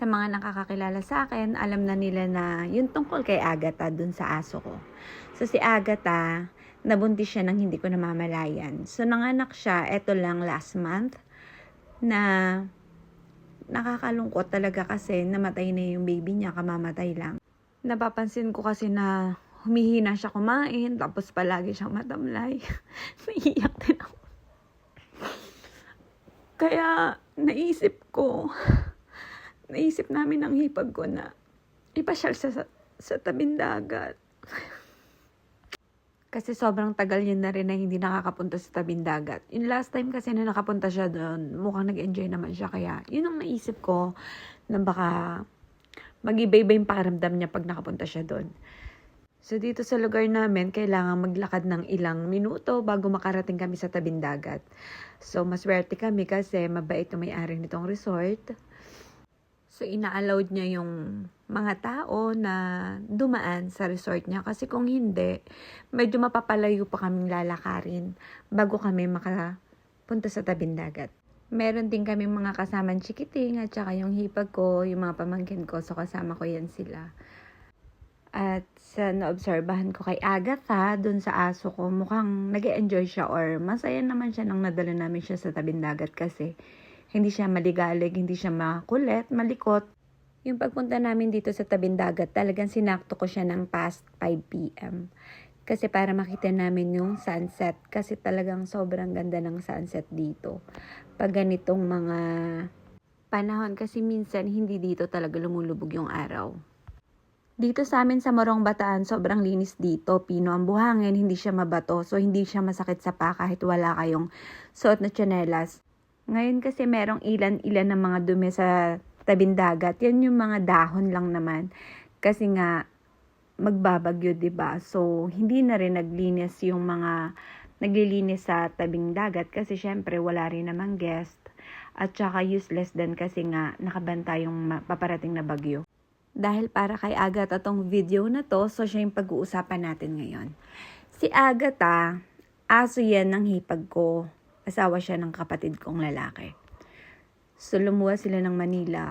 Sa mga nakakakilala sa akin, alam na nila na yung tungkol kay Agatha dun sa aso ko. So si Agatha, nabuntis siya ng hindi ko namamalayan. So nanganak siya, eto lang last month, na nakakalungkot talaga kasi namatay na yung baby niya, kamamatay lang. Napapansin ko kasi na humihina siya kumain, tapos palagi siyang matamlay. Naiiyak din ako. Kaya naisip namin ng hipag ko na ipasyal sa tabing dagat. Kasi sobrang tagal niya na rin na hindi nakakapunta sa tabing dagat. Yung last time kasi na nakapunta siya doon, mukhang nag-enjoy naman siya. Kaya yun ang naisip ko na baka mag-iba-iba yung pakiramdam niya pag nakapunta siya doon. So dito sa lugar namin, kailangan maglakad ng ilang minuto bago makarating kami sa tabing dagat. So maswerte kami kasi mabait yung may-ari nitong resort. So ina-allowed niya yung mga tao na dumaan sa resort niya. Kasi kung hindi, medyo mapapalayo pa kaming lalakarin bago kami makapunta sa tabing dagat. Meron din kaming mga kasamang chikiting at saka yung hipag ko, yung mga pamangkin ko. So kasama ko yan sila. At sa naobserbahan ko kay Agatha, dun sa aso ko, mukhang nag-enjoy siya or masaya naman siya nang nadala namin siya sa tabing dagat kasi hindi siya maligalig, hindi siya makulit, malikot. Yung pagpunta namin dito sa tabing dagat, talagang sinakto ko siya ng past 5 p.m. Kasi para makita namin yung sunset. Kasi talagang sobrang ganda ng sunset dito. Pag ganitong mga panahon, kasi minsan hindi dito talaga lumulubog yung araw. Dito sa amin sa Morong Bataan, sobrang linis dito. Pino ang buhangin, hindi siya mabato. So, hindi siya masakit sa paa kahit wala kayong suot na tsinelas. Ngayon kasi merong ilan-ilan ng mga dumi sa tabing dagat. Yan yung mga dahon lang naman. Kasi nga, magbabagyo, diba? So, hindi na rin naglilinis yung mga naglilinis sa tabing dagat. Kasi syempre, wala rin namang guest. At saka useless din kasi nga nakabanta yung paparating na bagyo. Dahil para kay Agatha tong video na to, so siya yung pag-uusapan natin ngayon. Si Agatha, aso yan ng hipag ko. Asawa siya ng kapatid kong lalaki. So, lumuwas sila ng Manila.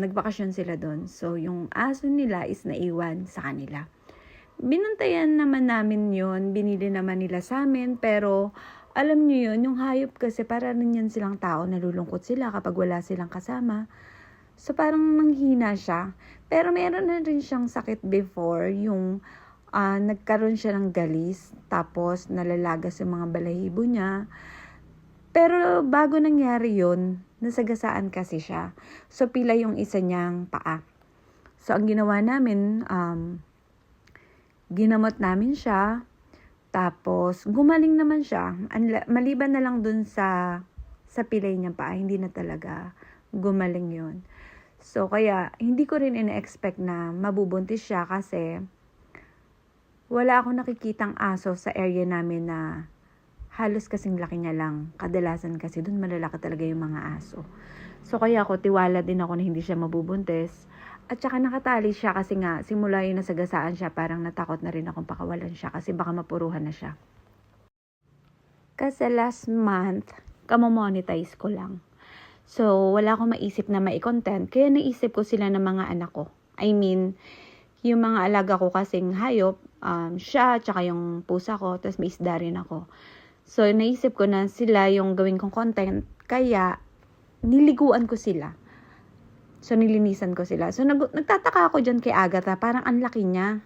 Nagbakasyon sila doon. So, yung aso nila is naiwan sa kanila. Binantayan naman namin yun. Binili naman nila sa amin. Pero, alam nyo yun, yung hayop kasi para rin yan silang tao. Nalulungkot sila kapag wala silang kasama. So, parang nanghina siya. Pero meron na rin siyang sakit before, yung nagkaroon siya ng galis, tapos nalalagas yung mga balahibo niya. Pero bago nangyari yun, nasagasaan kasi siya. So, pila yung isa niyang paa. So, ang ginawa namin, ginamot namin siya, tapos gumaling naman siya. Maliban na lang dun sa pilay niyang paa, hindi na talaga gumaling yun. So, kaya, hindi ko rin ina-expect na mabubuntis siya kasi wala akong nakikitang aso sa area namin na halos kasing laki niya lang. Kadalasan kasi dun malalaki talaga yung mga aso. So, kaya ako, tiwala din ako na hindi siya mabubuntis. At saka nakatali siya kasi nga, simula yung nasagasaan siya, parang natakot na rin akong pakawalan siya kasi baka mapuruhan na siya. Kasi last month, kamo-monetize ko lang. So, wala akong maisip na mai-content. Kaya naisip ko sila ng mga anak ko. I mean, yung mga alaga ko kasing hayop, siya, tsaka yung pusa ko, tapos may isda rin ako. So, naisip ko na sila yung gawin kong content. Kaya, niliguan ko sila. So, nilinisan ko sila. So, nagtataka ako dyan kay Agatha. Parang ang laki niya.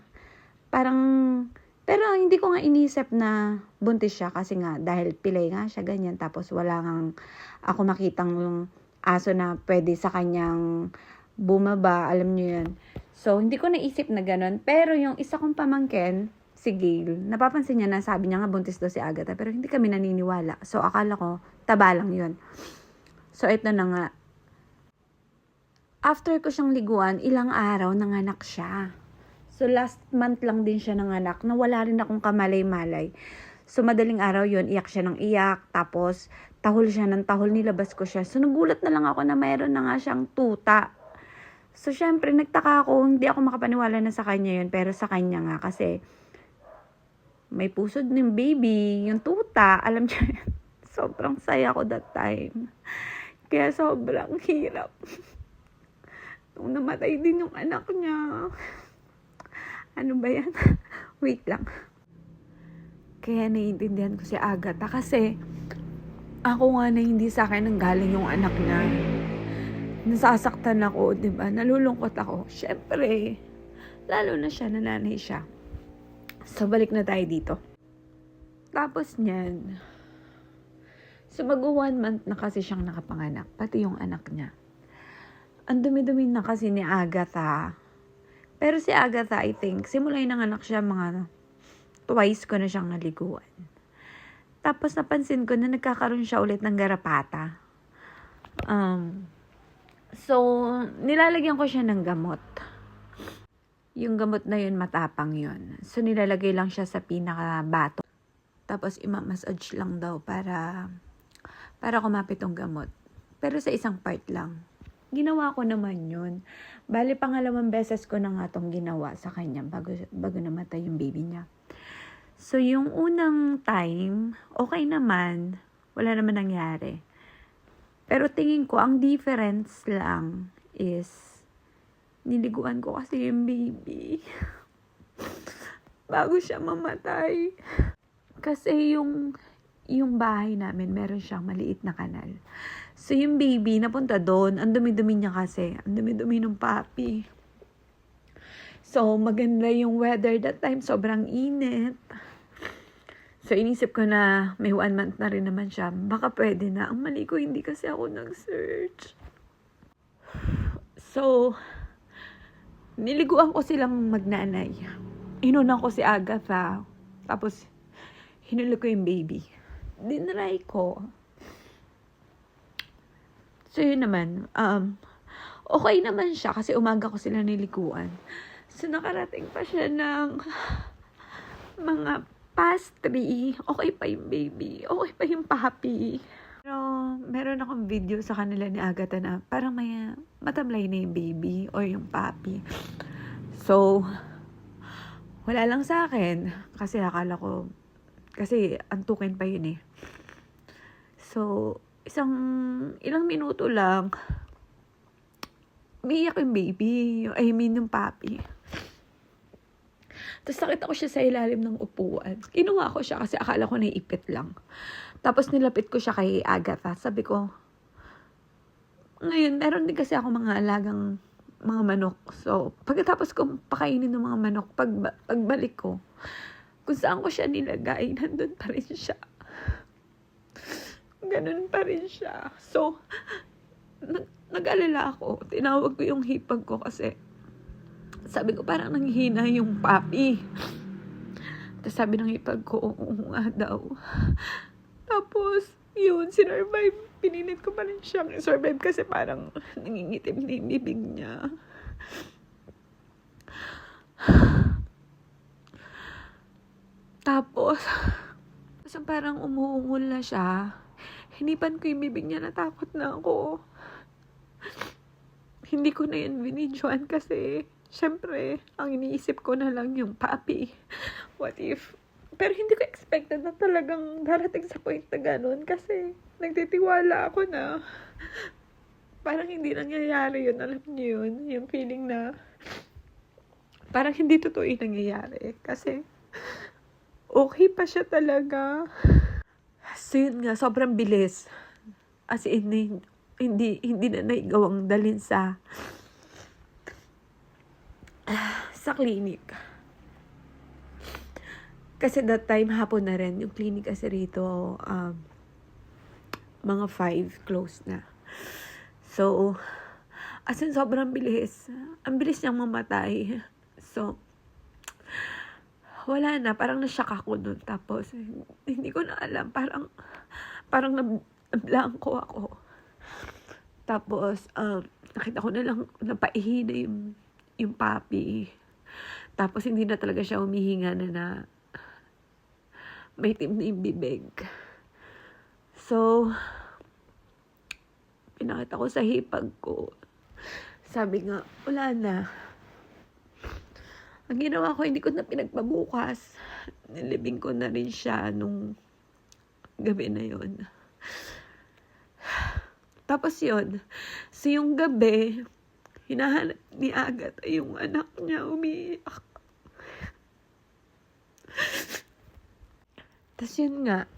Pero hindi ko nga inisip na buntis siya kasi nga dahil pilay nga siya ganyan tapos wala ngang ako makitang yung aso na pwede sa kanyang bumaba, alam niyo yun. So, hindi ko naisip na ganun. Pero yung isa kong pamangkin, si Gail, napapansin niya na sabi niya nga buntis daw si Agatha pero hindi kami naniniwala. So, akala ko taba lang yun. So, ito na nga. After ko siyang liguan, ilang araw nanganak siya. So, last month lang din siya nanganak na wala rin akong kamalay-malay. So, madaling araw yun, iyak siya ng iyak. Tapos, tahol siya ng tahol, nilabas ko siya. So, nagulat na lang ako na mayroon na nga siyang tuta. So, syempre, nagtaka ako, hindi ako makapaniwala na sa kanya yun. Pero sa kanya nga, kasi may pusod ng baby, yung tuta, alam niyo yun. Sobrang saya ko that time. Kaya sobrang hirap. Nung namatay din yung anak niya. Ano ba yan? Wait lang. Kaya naiintindihan ko si Agatha kasi ako nga na hindi sa akin nanggaling yung anak niya. Nasasaktan ako, diba? Nalulungkot ako. Syempre, lalo na siya, nananay siya. So, balik na tayo dito. Tapos niyan, so mag-1 month na kasi siyang nakapanganak, pati yung anak niya. Ang dumi-dumi na kasi ni Agatha. Pero si Agatha, I think, simula yung nanganak siya, mga twice ko na siyang naliguan. Tapos napansin ko na nagkakaroon siya ulit ng garapata. So, nilalagyan ko siya ng gamot. Yung gamot na yun, matapang yun. So, nilalagay lang siya sa pinaka-bato. Tapos, ima-massage lang daw para kumapit yung gamot. Pero sa isang part lang. Ginawa ko naman yun. Bali, pangalawang beses ko na nga itong ginawa sa kanya bago namatay yung baby niya. So, yung unang time, okay naman. Wala naman nangyari. Pero tingin ko, ang difference lang is, niliguan ko kasi yung baby. Bago siya mamatay. Kasi yung bahay namin, meron siyang maliit na kanal. So, yung baby, napunta doon. Ang dumi-dumi niya kasi. Ang dumi-dumi ng papi. So, maganda yung weather that time. Sobrang init. So, inisip ko na may 1 month na rin naman siya. Baka pwede na. Ang mali ko, hindi kasi ako nag-search. So, niliguan ko silang magnanay. Inunan ko si Agatha. Tapos, hinulog ko yung baby. Dinry ko. So, yun naman. Okay naman siya kasi umaga ko sila niliguan. So, nakarating pa siya ng mga past 3. Okay pa yung baby. Okay pa yung papi. Pero, meron akong video sa kanila ni Agatha na parang may matamlay na yung baby or yung papi. So, wala lang sa akin. Kasi akala ko, kasi antukin pa yun eh. So, ilang minuto lang, umiiyak yung baby. Yung papi. Tapos nakita ko siya sa ilalim ng upuan. Kinuha ko siya kasi akala ko naiipit lang. Tapos nilapit ko siya kay Agatha. Sabi ko, ngayon, meron din kasi ako mga alagang mga manok. So, pagkatapos ko pakainin ng mga manok, pagbalik ko, kung saan ko siya nilagay, nandun pa rin siya. Ganun pa rin siya. So, nag-alala ako. Tinawag ko yung hipag ko kasi sabi ko parang nanghihina yung papi. Tapos sabi ng hipag ko, oo nga daw. Tapos, yun, sinurvive. Pinilit ko pa rin siyang survive kasi parang nangingitim na yung bibig niya. Tapos parang umuungol na siya. Hinipan ko yung bibig niya, natakot na ako. Hindi ko na yun binidyoan kasi, syempre, ang iniisip ko na lang yung papi. What if? Pero hindi ko expected na talagang darating sa point na ganun kasi nagtitiwala ako na parang hindi nangyayari yun. Alam niyo yun? Yung feeling na parang hindi totoo yung nangyayari. Kasi okay pa siya talaga. So yun nga, sobrang bilis. As in, hindi na naigawang dalhin sa clinic. Kasi that time, hapon na rin. Yung clinic kasi rito, mga 5, close na. So, as in, sobrang bilis. Ang bilis niyang mamatay. So, wala na. Parang na-shock ako nun. Tapos, hindi ko na alam. Parang na-blanco ako. Tapos, nakita ko na lang, napaihina yung papi. Tapos, hindi na talaga siya humihinga na may itim na yung bibig. So, pinakita ko sa hipag ko. Sabi nga, wala na. Ang ginawa ko, hindi ko na pinagpabukas. Nilibing ko na rin siya nung gabi na yon. Tapos yun. So yung gabi, hinahanap ni Agatha yung anak niya, umiiyak. Tas yun nga,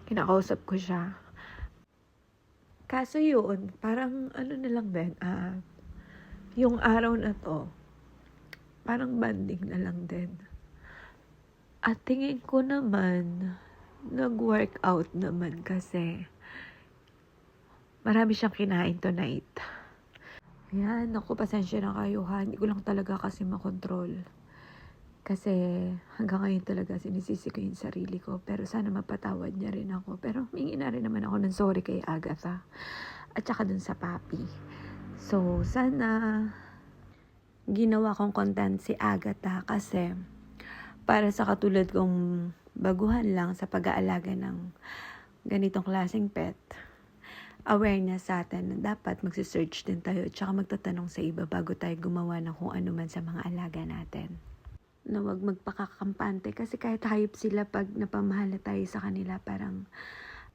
kinakausap ko siya. Kaso yun, parang ano na lang din, yung araw na to, parang banding na lang din. At tingin ko naman, nag-workout naman kasi marami siyang kinain tonight. Yan, naku, pasensya na kayo ha. Hindi ko lang talaga kasi makontrol. Kasi hanggang ngayon talaga sinisisi ko yung sarili ko. Pero sana mapatawad niya rin ako. Pero humingi na rin naman ako ng sorry kay Agatha. At saka dun sa papi. So, sana ginawa kong content si Agatha kasi para sa katulad kong baguhan lang sa pag-aalaga ng ganitong klaseng pet, awareness sa atin na dapat magsisearch din tayo at saka magtatanong sa iba bago tayo gumawa ng kung ano man sa mga alaga natin. Na wag magpakakampante kasi kahit hayop sila, pag napamahal na tayo sa kanila, parang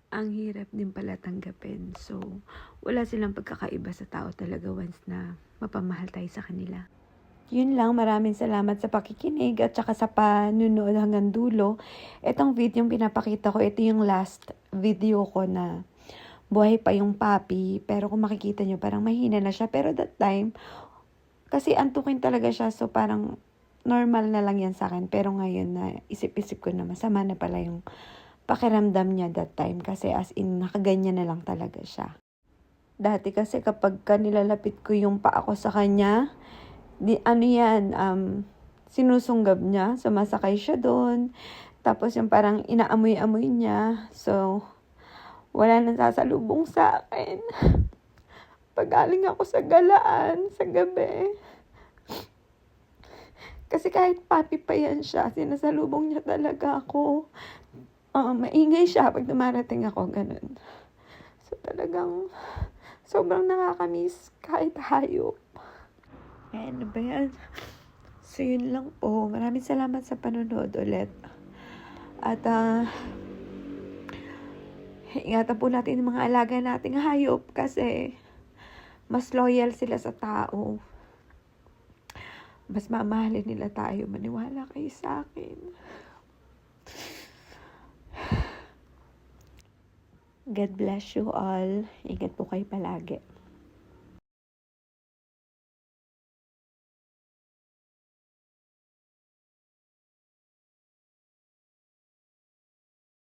ang hirap din pala tanggapin. So, wala silang pagkakaiba sa tao talaga once na mapamahal tayo sa kanila. Yun lang, maraming salamat sa pakikinig at saka sa panunood hanggang dulo. Itong video yung pinapakita ko, ito yung last video ko na buhay pa yung puppy. Pero kung makikita nyo, parang mahina na siya. Pero that time, kasi antukin talaga siya. So parang normal na lang yan sa akin. Pero ngayon na isip-isip ko na masama na pala yung pakiramdam niya that time. Kasi as in, nakaganyan na lang talaga siya. Dati kasi kapag nilalapit ko yung paa ko sa kanya, sinusunggab niya. Sumasakay siya doon. Tapos yung parang inaamoy-amoy niya. So, wala nang sasalubong sa akin. Pagaling ako sa galaan, sa gabi. Kasi kahit papi pa yan siya, sinasalubong niya talaga ako. Maingay siya pag dumarating ako, ganun. So talagang sobrang nakakamiss kahit hayop. Ano ba yan? So yun lang po. Maraming salamat sa panonood ulit. At ingatan po natin yung mga alaga nating hayop kasi mas loyal sila sa tao. Mas mamahalin nila tayo. Maniwala kayo sa akin. God bless you all. Ingat po kayo palagi.